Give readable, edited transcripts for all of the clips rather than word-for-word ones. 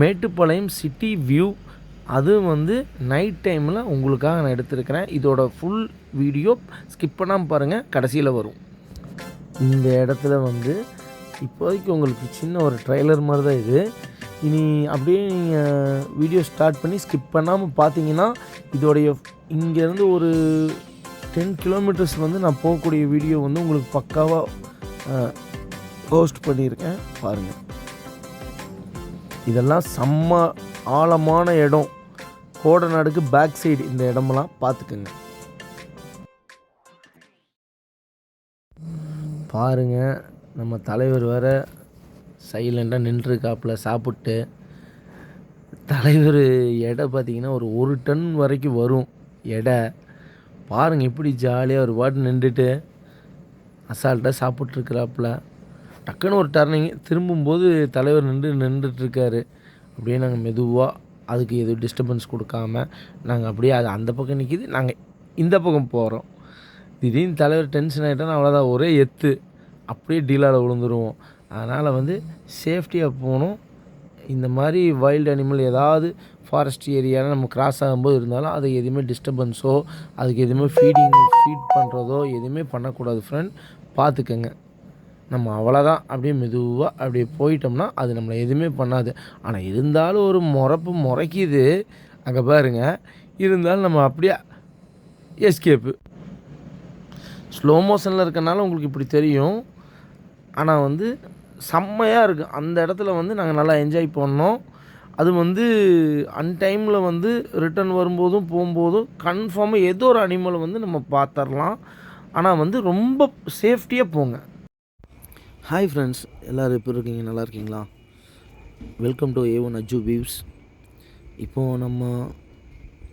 Mettupalayam city view. அதுவும் வந்து night டைமில் உங்களுக்காக நான் எடுத்திருக்கிறேன். இதோட ஃபுல் வீடியோ ஸ்கிப் பண்ணாமல் பாருங்கள், கடைசியில் வரும். இந்த இடத்துல வந்து இப்போதைக்கு உங்களுக்கு சின்ன ஒரு ட்ரெய்லர் மாதிரி தான் இது. இனி அப்படியே நீங்கள் வீடியோ ஸ்டார்ட் பண்ணி ஸ்கிப் பண்ணாமல் பார்த்தீங்கன்னா இதோடைய இங்கேருந்து ஒரு 10 கிலோமீட்டர்ஸ் வந்து நான் போகக்கூடிய வீடியோ வந்து உங்களுக்கு பக்காவாக போஸ்ட் பண்ணியிருக்கேன் பாருங்கள். இதெல்லாம் செம்ம ஆழமான இடம். கோடநாடுக்கு பேக் சைடு இந்த இடமெல்லாம் பார்த்துக்குங்க. பாருங்கள், நம்ம தலைவர் வேறு சைலண்டாக நின்றுருக்காப்புல சாப்பிட்டு. தலைவர் எடை பார்த்திங்கன்னா ஒரு டன் வரைக்கும் வரும் எடை. பாருங்கள் இப்படி ஜாலியாக ஒரு பாட்டு நின்றுட்டு அசால்ட்டாக சாப்பிட்ருக்குறாப்புல. டக்குன்னு ஒரு டர்னிங் திரும்பும்போது தலைவர் நின்றுட்டுருக்காரு. அப்படியே நாங்கள் மெதுவாக அதுக்கு எதுவும் டிஸ்டர்பன்ஸ் கொடுக்காம நாங்கள் அப்படியே அது அந்த பக்கம் நிற்கிது, நாங்கள் இந்த பக்கம் போகிறோம். திடீர்னு தலைவர் டென்ஷன் ஆகிட்டோன்னா அவ்வளோதான், ஒரே எத்து அப்படியே டீலால் விழுந்துருவோம். அதனால் வந்து சேஃப்டியாக போகணும். இந்த மாதிரி வைல்டு அனிமல் ஏதாவது ஃபாரஸ்ட் ஏரியாவில் நம்ம கிராஸ் ஆகும்போது இருந்தாலும் அது எதுவுமே டிஸ்டர்பன்ஸோ அதுக்கு எதுவுமே ஃபீட் பண்ணுறதோ எதுவுமே பண்ணக்கூடாது ஃப்ரெண்ட். பார்த்துக்கங்க. நம்ம அவ்வளோதான், அப்படியே மெதுவாக அப்படியே போயிட்டோம்னா அது நம்மளை எதுவுமே பண்ணாது. ஆனால் இருந்தாலும் ஒரு முறைக்குது அங்கே பாருங்க. இருந்தாலும் நம்ம அப்படியே எஸ்கேப்பு. ஸ்லோ மோஷனில் இருக்கனால உங்களுக்கு இப்படி தெரியும். ஆனால் வந்து செம்மையாக இருக்குது. அந்த இடத்துல வந்து நாங்கள் நல்லா என்ஜாய் பண்ணோம். அது வந்து அன்டைமில் வந்து ரிட்டர்ன் வரும்போதும் போகும்போதும் கன்ஃபார்மாக ஏதோ ஒரு அனிமலை வந்து நம்ம பார்த்துடலாம். ஆனால் வந்து ரொம்ப சேஃப்டியாக போங்க. ஹாய் ஃப்ரெண்ட்ஸ், எல்லோரும் எப்படி இருக்கீங்க? நல்லா இருக்கீங்களா? Welcome to A1 Aju views. இப்போது நம்ம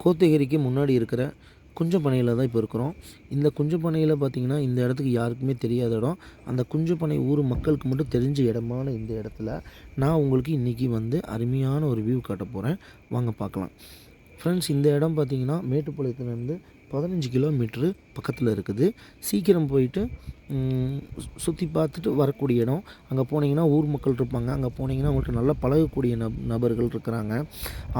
கோத்தகிரிக்கு முன்னாடி இருக்கிற குஞ்சப்பனையில் தான் இப்போ இருக்கிறோம். இந்த குஞ்சப்பனையில் பார்த்திங்கன்னா இந்த இடத்துக்கு யாருக்குமே தெரியாத இடம். அந்த குஞ்சப்பனை ஊர் மக்களுக்கு மட்டும் தெரிஞ்ச இடமான இந்த இடத்துல நான் உங்களுக்கு இன்றைக்கி வந்து அருமையான ஒரு வியூ காட்ட போகிறேன். வாங்க பார்க்கலாம் ஃப்ரெண்ட்ஸ். இந்த இடம் பார்த்திங்கன்னா மேட்டுப்பாளையத்துலேருந்து 15 கிலோமீட்ரு பக்கத்தில் இருக்குது. சீக்கிரம் போயிட்டு சுற்றி பார்த்துட்டு வரக்கூடிய இடம். அங்கே போனீங்கன்னா ஊர் மக்கள் இருப்பாங்க. அங்கே போனீங்கன்னா அவங்கள்ட்ட நல்லா பழகக்கூடிய நபர்கள் இருக்கிறாங்க,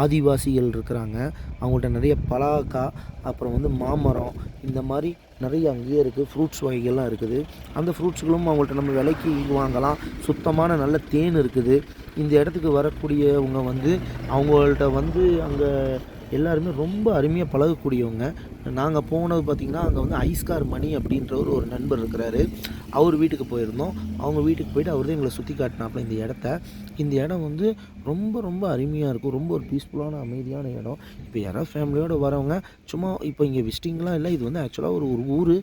ஆதிவாசிகள் இருக்கிறாங்க. அவங்கள்ட்ட நிறைய பலாக்கா, அப்புறம் வந்து மாமரம், இந்த மாதிரி நிறைய அங்கேயே இருக்குது. ஃப்ரூட்ஸ் வகைகள்லாம் இருக்குது. அந்த ஃப்ரூட்ஸ்களும் அவங்கள்ட்ட நம்ம விலைக்கு வாங்கலாம். சுத்தமான நல்ல தேன் இருக்குது. இந்த இடத்துக்கு வரக்கூடியவங்க வந்து அவங்கள்ட்ட வந்து அங்கே எல்லாருமே ரொம்ப அருமையாக பழகக்கூடியவங்க. நாங்கள் போனது பார்த்திங்கன்னா அங்கே வந்து ஐஸ்கார் மணி அப்படின்றவர் ஒரு நண்பர் இருக்கிறாரு. அவர் வீட்டுக்கு போயிருந்தோம். அவங்க வீட்டுக்கு போய்ட்டு அவர் தான் எங்களை சுற்றி காட்டினாப்புல இந்த இடத்த. இந்த இடம் வந்து ரொம்ப ரொம்ப அருமையாக இருக்கும். ரொம்ப ஒரு பீஸ்ஃபுல்லான அமைதியான இடம். இப்போ யாராவது ஃபேமிலியோடு வரவங்க சும்மா இப்போ இங்கே விசிட்டிங்லாம் இல்லை. இது வந்து ஆக்சுவலாக ஒரு ஊர்.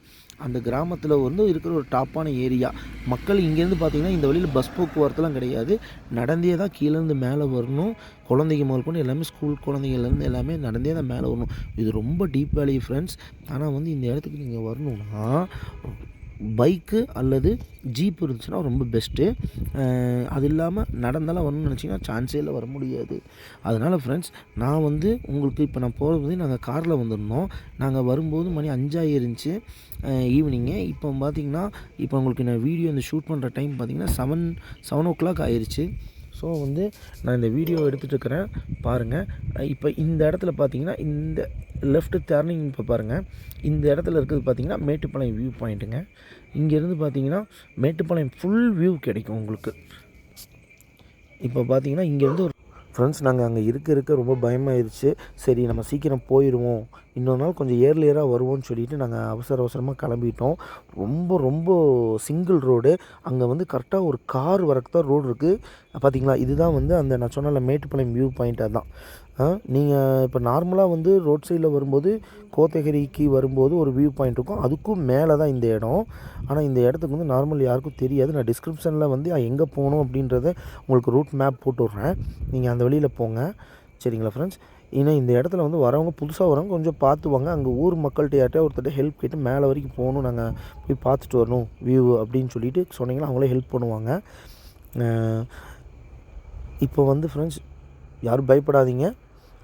அந்த கிராமத்தில் வந்து இருக்கிற ஒரு டாப்பான ஏரியா. மக்கள் இங்கேருந்து பார்த்திங்கன்னா இந்த வழியில் பஸ் போக்குவரத்துலாம் கிடையாது. நடந்தே தான் கீழேருந்து மேலே வரணும். குழந்தைங்க முதல் கொண்டு எல்லாமே ஸ்கூல் குழந்தைங்கள்லேருந்து எல்லாமே நடந்தே தான் மேலே வரணும். இது ரொம்ப டீப் வேலி ஃப்ரெண்ட்ஸ். ஆனால் வந்து இந்த இடத்துக்கு நீங்கள் வரணுன்னா பைக்கு அல்லது ஜீப் இருந்துச்சுன்னா ரொம்ப பெஸ்ட்டு. அது இல்லாமல் நடந்தாலும் வரணும்னு நினச்சிங்கன்னா சான்ஸே இல்லை, வர முடியாது. அதனால் ஃப்ரெண்ட்ஸ், நான் வந்து உங்களுக்கு இப்போ நான் போகிறது வந்து நாங்கள் காரில் வந்திருந்தோம். நாங்கள் வரும்போது மணி 5 ஆகிருந்துச்சு ஈவினிங்கு. இப்போ பார்த்திங்கன்னா இப்போ உங்களுக்கு நான் வீடியோ இந்த ஷூட் பண்ணுற டைம் பார்த்திங்கன்னா 7 o'clock ஆயிடுச்சு. ஸோ வந்து நான் இந்த வீடியோ எடுத்துகிட்ருக்கிறேன் பாருங்கள். இப்போ இந்த இடத்துல பார்த்திங்கன்னா இந்த லெஃப்ட்டு டர்னிங் இப்போ பாருங்கள். இந்த இடத்துல இருக்கிறது பார்த்திங்கன்னா மேட்டுப்பாளையம் வியூ பாயிண்ட்டுங்க. இங்கேருந்து பார்த்திங்கன்னா மேட்டுப்பாளையம் ஃபுல் வியூ கிடைக்கும் உங்களுக்கு. இப்போ பார்த்திங்கன்னா இங்கேருந்து ஒரு ஃப்ரெண்ட்ஸ் நாங்கள் அங்கே இருக்க ரொம்ப பயமாகிடுச்சு. சரி நம்ம சீக்கிரம் போயிடுவோம், இன்னொரு நாள் கொஞ்சம் ஏர்லியராக வருவோம்னு சொல்லிவிட்டு நாங்கள் அவசரமாக கிளம்பிட்டோம். ரொம்ப சிங்கிள் ரோடு. அங்கே வந்து கரெக்டாக ஒரு கார் வரக்கு தான் ரோடு இருக்குது. பார்த்திங்களா, இதுதான் வந்து அந்த நான் சொன்ன மேட்டுப்பாளையம் வியூ பாயிண்ட். அதுதான் நீங்கள் இப்போ நார்மலாக வந்து ரோட் சைடில் வரும்போது கோத்தகிரிக்கு வரும்போது ஒரு வியூ பாயிண்ட் இருக்கும். அதுக்கும் மேலே தான் இந்த இடம். ஆனால் இந்த இடத்துக்கு வந்து நார்மல் யாருக்கும் தெரியாது. நான் டிஸ்கிரிப்ஷனில் வந்து எங்கே போகணும் அப்படின்றத உங்களுக்கு ரூட் மேப் போட்டு விட்றேன். நீங்கள் அந்த வழியில் போங்க, சரிங்களா ஃப்ரெண்ட்ஸ். ஏன்னா இந்த இடத்துல வந்து வரவங்க புதுசாக வரவங்க கொஞ்சம் பார்த்துவாங்க. அங்கே ஊர் மக்கள்கிட்ட யார்கிட்ட ஒருத்தர் ஹெல்ப் கேட்டு மேலே வரைக்கும் போகணும், நாங்கள் போய் பார்த்துட்டு வரணும் வியூ அப்படின்னு சொல்லிட்டு சொன்னீங்கன்னா அவங்களே ஹெல்ப் பண்ணுவாங்க. இப்போ வந்து ஃப்ரெண்ட்ஸ் யாரும் பயப்படாதீங்க.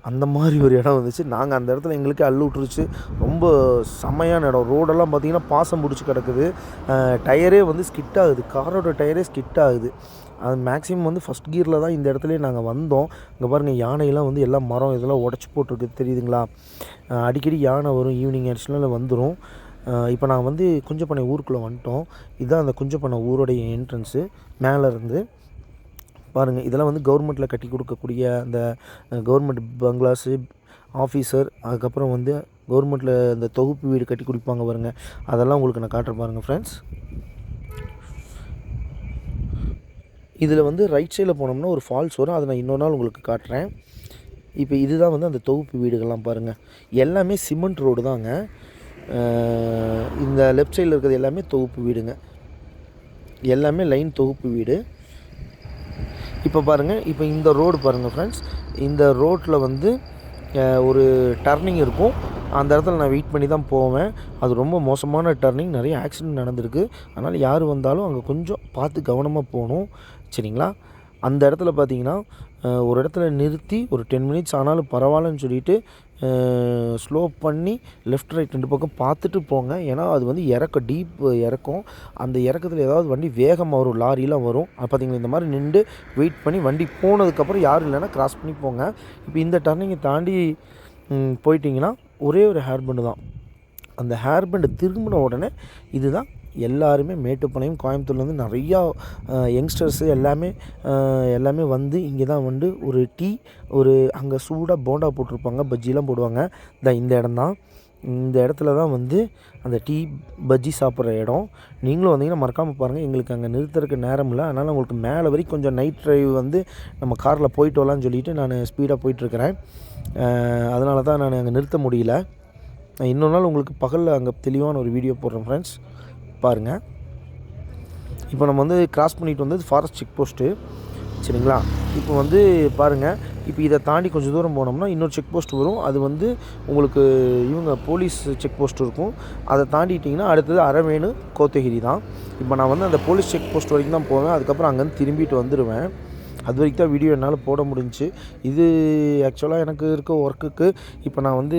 அந்த மாதிரி ஒரு இடம் வந்துச்சு. நாங்கள் அந்த இடத்துல எங்களுக்கே அள்ளு விட்டுருச்சு. ரொம்ப செம்மையான இடம். ரோடெல்லாம் பார்த்திங்கன்னா பாசம் பிடிச்சி கிடக்குது. டயரே வந்து ஸ்கிட் ஆகுது. காரோட டயரே ஸ்கிட் ஆகுது. அது மேக்ஸிமம் வந்து ஃபஸ்ட் கியரில் தான் இந்த இடத்துலையே நாங்கள் வந்தோம். இங்கே பாருங்கள், யானையெல்லாம் வந்து எல்லாம் மரம் இதெல்லாம் உடச்சி போட்டிருக்கு, தெரியுதுங்களா? அடிக்கடி யானை வரும், ஈவினிங் ஆயிடுச்சுனால வந்துடும். இப்போ நான் வந்து குஞ்சப்பண்ணை ஊருக்குள்ளே வந்துட்டோம். இதுதான் அந்த குஞ்சப்பண்ணை ஊரோடைய என்ட்ரன்ஸு. மேலேருந்து பாருங்கள், இதெல்லாம் வந்து கவர்மெண்ட்டில் கட்டி கொடுக்கக்கூடிய அந்த கவர்மெண்ட் பங்களாஸு, ஆஃபீஸர், அதுக்கப்புறம் வந்து கவர்மெண்ட்டில் இந்த தொகுப்பு வீடு கட்டி கொடுப்பாங்க பாருங்கள். அதெல்லாம் உங்களுக்கு நான் காட்டுறேன் பாருங்கள் ஃப்ரெண்ட்ஸ். இதில் வந்து ரைட் சைடில் போனோம்னா ஒரு ஃபால்ஸ் வரும். அதை நான் இன்னொரு நாள் உங்களுக்கு காட்டுறேன். இப்போ இதுதான் வந்து அந்த தொகுப்பு வீடுகள்லாம் பாருங்கள். எல்லாமே சிமெண்ட் ரோடு தாங்க. இந்த லெஃப்ட் சைடில் இருக்கிறது எல்லாமே தொகுப்பு வீடுங்க. எல்லாமே லைன் தொகுப்பு வீடு. இப்போ பாருங்கள், இப்போ இந்த ரோடு பாருங்கள் ஃப்ரெண்ட்ஸ். இந்த ரோட்டில் வந்து ஒரு டர்னிங் இருக்கும். அந்த இடத்துல நான் வெயிட் பண்ணி தான் போவேன். அது ரொம்ப மோசமான டர்னிங். நிறைய ஆக்சிடெண்ட் நடந்திருக்கு. அதனால் யார் வந்தாலும் அங்கே கொஞ்சம் பார்த்து கவனமாக போகணும், சரிங்களா? அந்த இடத்துல பார்த்தீங்கன்னா ஒரு இடத்துல நிறுத்தி ஒரு 10 மினிட்ஸ் ஆனாலும் பரவாயில்லன்னு சொல்லிவிட்டு ஸ்லோ பண்ணி லெஃப்ட் ரைட் 2 பக்கம் பார்த்துட்டு போங்க. ஏன்னா அது வந்து டீப் இறக்கம். அந்த இறக்கத்தில் ஏதாவது வண்டி வேகமாக வரும், லாரிலாம் வரும். அது பார்த்திங்கன்னா இந்த மாதிரி நின்று வெயிட் பண்ணி வண்டி போனதுக்கப்புறம் யாரும் இல்லைன்னா கிராஸ் பண்ணி போங்க. இப்போ இந்த டர்னிங்கை தாண்டி போயிட்டிங்கன்னா ஒரே ஒரு ஹேர் பெண்டு தான். அந்த ஹேர் பெண்டு திரும்பின உடனே இதுதான் எல்லாருமே மேட்டுப்பாளையம், கோயம்புத்தூர்லேருந்து நிறையா யங்ஸ்டர்ஸு எல்லாமே வந்து இங்கே தான் வந்து ஒரு டீ, ஒரு அங்கே சூடாக போண்டா போட்டிருப்பாங்க, பஜ்ஜிலாம் போடுவாங்க. இந்த இடம் தான். இந்த இடத்துல தான் வந்து அந்த டீ பஜ்ஜி சாப்பிட்ற இடம். நீங்களும் வந்தீங்கன்னா மறக்காமல் பாருங்கள். எங்களுக்கு அங்கே நிறுத்துறதுக்கு நேரம் இல்லை. அதனால் உங்களுக்கு மேலே வரைக்கும் கொஞ்சம் நைட் ட்ரைவ் வந்து நம்ம காரில் போயிட்டு வரலான்னு சொல்லிவிட்டு நான் ஸ்பீடாக போயிட்டுருக்கிறேன். அதனால தான் நான் அங்கே நிறுத்த முடியல. இன்னொரு நாள் உங்களுக்கு பகலில் அங்கே தெளிவான ஒரு வீடியோ போடுறேன் ஃப்ரெண்ட்ஸ், பாருங்கள். இப்போ நம்ம வந்து கிராஸ் பண்ணிட்டு வந்தது ஃபாரஸ்ட் செக் போஸ்ட்டு, சரிங்களா? இப்போ வந்து பாருங்கள், இப்போ இதை தாண்டி கொஞ்சம் தூரம் போனோம்னா இன்னொரு செக் போஸ்ட் வரும். அது வந்து உங்களுக்கு போலீஸ் செக் போஸ்ட் இருக்கும். அதை தாண்டிட்டிங்கன்னா அடுத்தது அரவேணு, கோத்தகிரி தான். இப்போ நான் வந்து அந்த போலீஸ் செக் போஸ்ட் வரைக்கும் தான் போவேன். அதுக்கப்புறம் அங்கேருந்து திரும்பிட்டு வந்துடுவேன். அது வரைக்கும் தான் வீடியோ என்னால் போட முடிஞ்சிச்சு. இது ஆக்சுவலாக எனக்கு இருக்க ஒர்க்குக்கு இப்போ நான் வந்து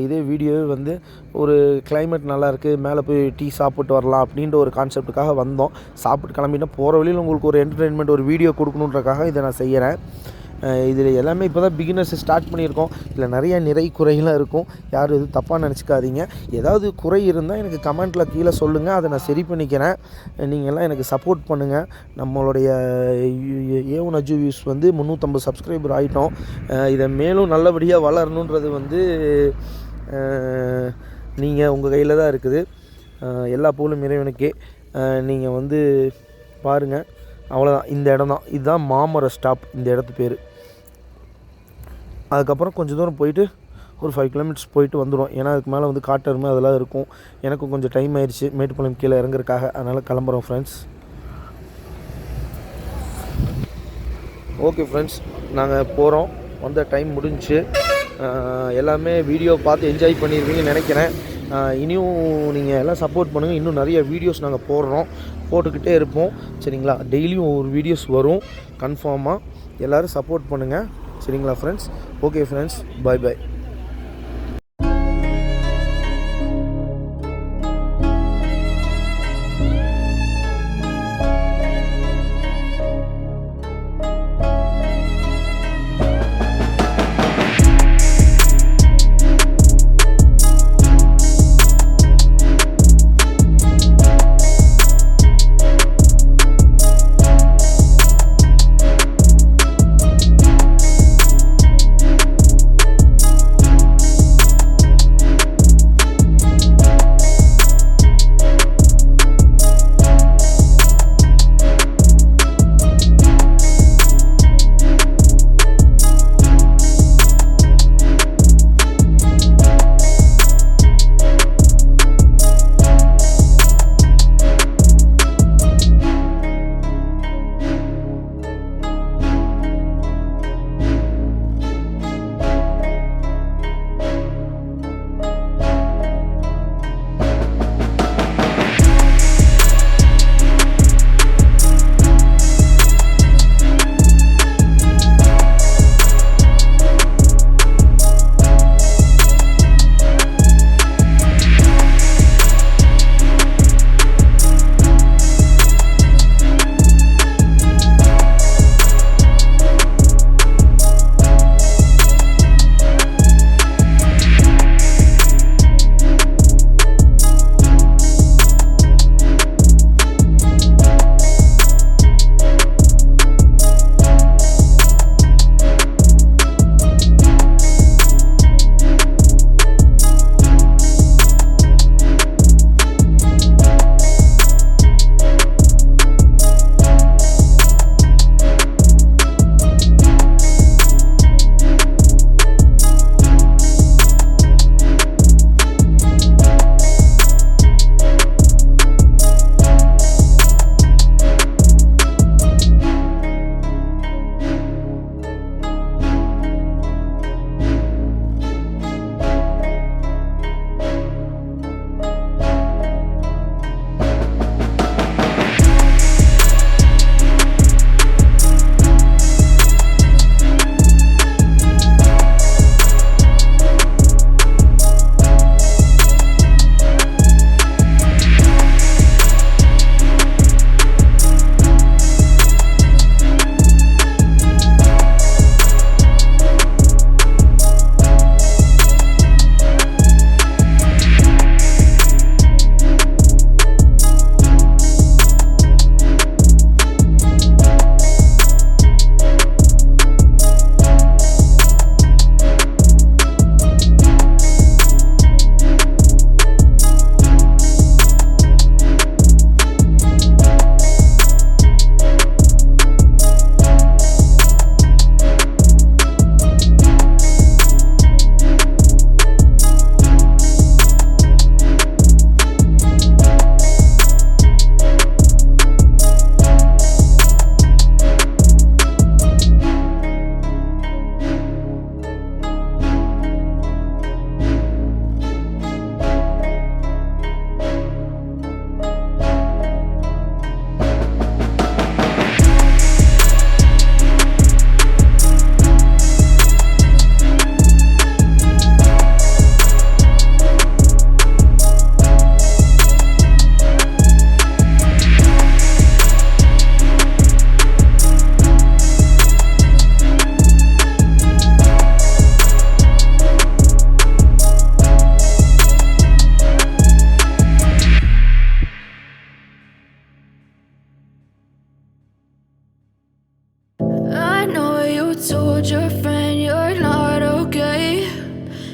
இதே வீடியோவே வந்து ஒரு கிளைமேட் நல்லாயிருக்கு, மேலே போய் டீ சாப்பிட்டு வரலாம் அப்படின்ற ஒரு கான்செப்ட்டுக்காக வந்தோம். சாப்பிட்டு கிளம்பிட்டோம். போகிற வழியில் உங்களுக்கு ஒரு என்டர்டெயின்மெண்ட் ஒரு வீடியோ கொடுக்கணுன்றக்காக இதை நான் செய்கிறேன். இதில் எல்லாமே இப்போ தான் பிகினர்ஸ் ஸ்டார்ட் பண்ணியிருக்கோம். இதில் நிறைய குறைகளாக இருக்கும். யாரும் எதுவும் தப்பாக நினச்சிக்காதீங்க. ஏதாவது குறை இருந்தால் எனக்கு கமெண்ட்டில் கீழே சொல்லுங்கள், அதை நான் சரி பண்ணிக்கிறேன். நீங்கள் எல்லாம் எனக்கு சப்போர்ட் பண்ணுங்கள். நம்மளுடைய A1 Ajju வியூஸ் வந்து 350 சப்ஸ்கிரைபர் ஆகிட்டோம். இதை மேலும் நல்லபடியாக வளரணுன்றது வந்து நீங்கள் உங்கள் கையில் தான் இருக்குது. எல்லா புகழும் இறைவனுக்கே. நீங்கள் வந்து பாருங்கள், அவ்வளோதான். இந்த இடம் தான், இதுதான் மாமர ஸ்டாப், இந்த இடத்து பேர். அதுக்கப்புறம் கொஞ்சம் தூரம் போயிட்டு ஒரு 5 கிலோமீட்டர்ஸ் போயிட்டு வந்துடும். ஏன்னா அதுக்கு மேலே வந்து காட்டெருமை அதெல்லாம் இருக்கும். எனக்கும் கொஞ்சம் டைம் ஆயிடுச்சு மேட்டுப்பாளையம் கீழே இறங்குறதுக்காக. அதனால் கிளம்புறோம் ஃப்ரெண்ட்ஸ். ஓகே ஃப்ரெண்ட்ஸ், நாங்கள் போகிறோம். வந்த டைம் முடிஞ்சிச்சு. எல்லாமே வீடியோ பார்த்து என்ஜாய் பண்ணியிருப்பீங்கன்னு நினைக்கிறேன். இனியும் நீங்கள் எல்லாம் சப்போர்ட் பண்ணுங்கள். இன்னும் நிறைய வீடியோஸ் நாங்கள் போட்டுக்கிட்டே இருப்போம், சரிங்களா? டெய்லியும் ஒரு வீடியோஸ் வரும் கன்ஃபார்மாக. எல்லோரும் சப்போர்ட் பண்ணுங்கள், சரிங்களா friends? Okay friends, bye. told your friend you're not okay,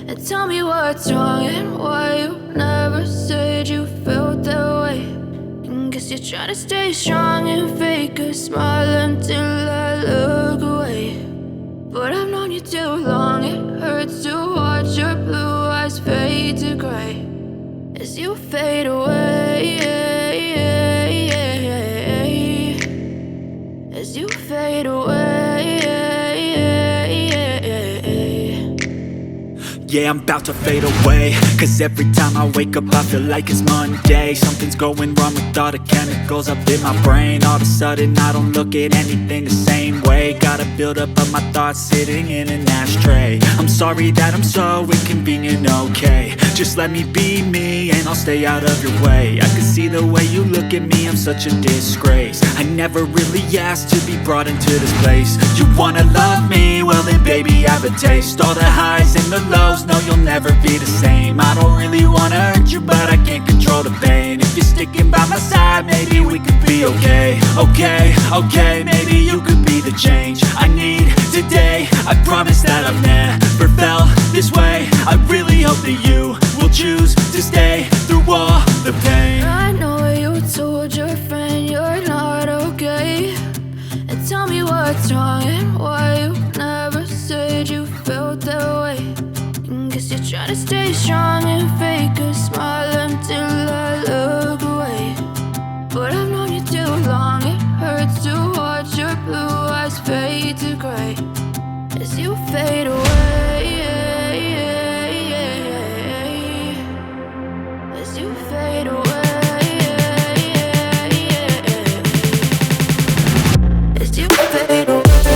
and tell me what's wrong and why you never said you felt that way. And guess you're trying to stay strong and fake a smile until I look away. But I've known you too long, it hurts to watch your blue eyes fade to gray as you fade away, as you fade away. Yeah, I'm about to fade away, 'cause every time I wake up I feel like it's Monday. Something's going wrong with all the chemicals up in my brain. All of a sudden I don't look at anything the same way. Gotta build up of my thoughts sitting in an ashtray. I'm sorry that I'm so inconvenient, okay. Just let me be me and I'll stay out of your way. I can see the way you look at me, I'm such a disgrace. I never really asked to be brought into this place. You wanna love me? Well then baby I have a taste. All the highs and the lows, no you'll never be the same. I don't really wanna hurt you but I can't control the pain. If you're sticking by my side maybe we could be okay. Okay, maybe you could be the change I need today. I promise that I've never felt this way. I really hope that you will choose to stay through all the pain. I know you told your friend you're not okay, and tell me what's wrong and why you never said you felt that way. And guess you're trying to stay strong and fake a smile until I look away. But I've known you too long, it hurts to watch your blue eyes fade to gray as you fade away, as you fade away, as you fade away.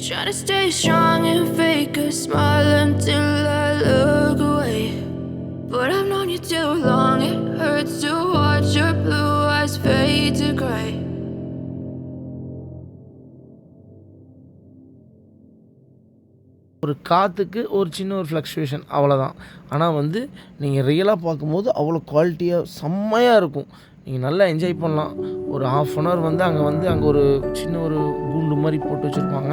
Try to stay strong and fake a smile until I look away. But I've known you too long, it hurts to watch your blue eyes fade to gray. ஒரு காற்றுக்கு ஒரு சின்ன ஒரு fluctuation அவ்வளோதான். ஆனால் வந்து நீங்கள் ரியலாக பார்க்கும்போது அவ்வளோ குவாலிட்டியாக செம்மையாக இருக்கும். நீங்கள் நல்லா என்ஜாய் பண்ணலாம். ஒரு ½ அன் ஹவர் வந்து அங்கே ஒரு சின்ன ஒரு கூண்டு மாதிரி போட்டு வச்சுருப்பாங்க.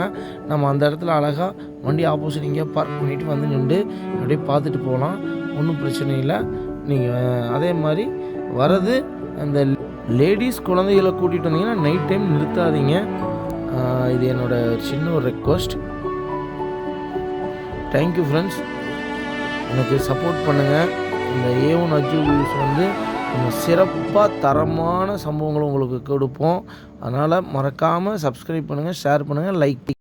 நம்ம அந்த இடத்துல அழகாக வண்டி ஆப்போசிட் எங்கேயோ பார்க் பண்ணிவிட்டு வந்து நின்று அப்படியே பார்த்துட்டு போகலாம். ஒன்றும் பிரச்சனை இல்லை. நீங்கள் அதே மாதிரி வரது அந்த லேடீஸ் குழந்தைகளை கூட்டிகிட்டு வந்தீங்கன்னா நைட் டைம் நிறுத்தாதீங்க. இது என்னோடய சின்ன ஒரு ரெக்வஸ்ட். Thank you friends. எனக்கு சப்போர்ட் பண்ணுங்கள். இந்த A1 அஜு வியூஸ் வந்து நம்ம சிறப்பாக தரமான சம்பவங்களும் உங்களுக்கு கொடுப்போம். அதனால் மறக்காமல் சப்ஸ்கிரைப் பண்ணுங்கள், ஷேர் பண்ணுங்கள், லைக்